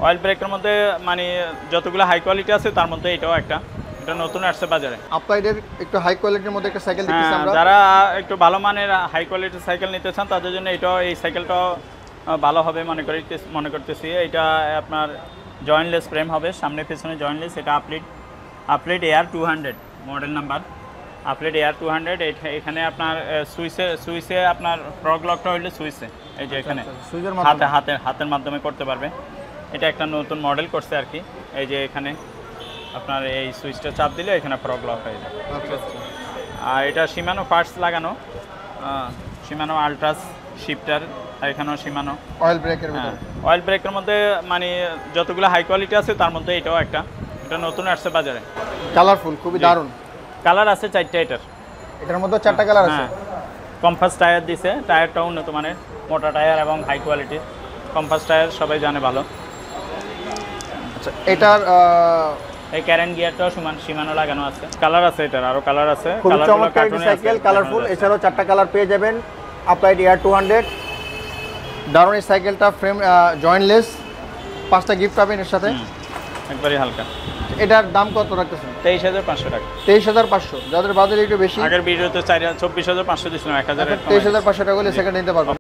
Oil ব্রেকের মধ্যে মানে যতগুলো হাই কোয়ালিটি আছে তার মধ্যে এটাও একটা, এটা নতুন আসছে বাজারে। আপলাইডের একটু হাই কোয়ালিটির মধ্যে একটা সাইকেল দেখতেছি আমরা। যারা একটু ভালো মানের হাই কোয়ালিটির সাইকেল নিতে চান তাদের জন্য এই সাইকেলটাও ভালো হবে মনে করতেছি। এটা আপনার জয়েন্টলেস ফ্রেম হবে, সামনে পেছনে জয়েন্টলেস। এটা আপলিড এয়ার 200 মডেল নাম্বার, আপলিড এয়ার 200। এখানে আপনার সুইচে আপনার ফ্রগ লকটা হইলে সুইচে, এই যে এখানে হাতের মাধ্যমে করতে পারবে। এটা একটা নতুন মডেল করছে আর কি। এই যে এখানে আপনার এই সুইচটা চাপ দিলে এখানে ফ্রগ লক হয়ে যাবে। আর এটা শিমানো পার্টস লাগানো, শিমানো আলট্রাস শিফটার, আর এখানেও শিমানো। অয়েল ব্রেকের মধ্যে মানে যতগুলো হাই কোয়ালিটি আছে তার মধ্যে এটাও একটা, এটা নতুন আসছে বাজারে। কালারফুল, খুবই দারুণ। কালার আছে 4টা এটার মধ্যে 4টা কালার আছে। কম্পাস টায়ার দিছে, টায়ারটাও উন্নত মানের, মোটা টায়ার এবং হাই কোয়ালিটির কম্পাস টায়ার, সবাই জানে ভালো। আচ্ছা, এটার এই ক্যারেন গিয়ারটাও শিমানো লাগানো আছে। কালার আছে, এটার আরো কালার আছে। খুব চমৎকার একটি সাইকেল, কালারফুল। এছাড়াও 4টা কালার পেয়ে যাবেন। আপলাইড এয়ার 200 দারুণ এই সাইকেলটা, ফ্রেম জয়েন্টলেস, 5টা গিফট পাবেন এর সাথে, একবারই হালকা। এটার দাম কত রাখতেছেন? 23,500 টাকা। 23,500। যাদের বাজেট একটু বেশি, আগের ভিডিওতে 24,500 দিছিলাম, 1000 23,500 টাকা হলে সেকেন্ড নিতে পারবেন।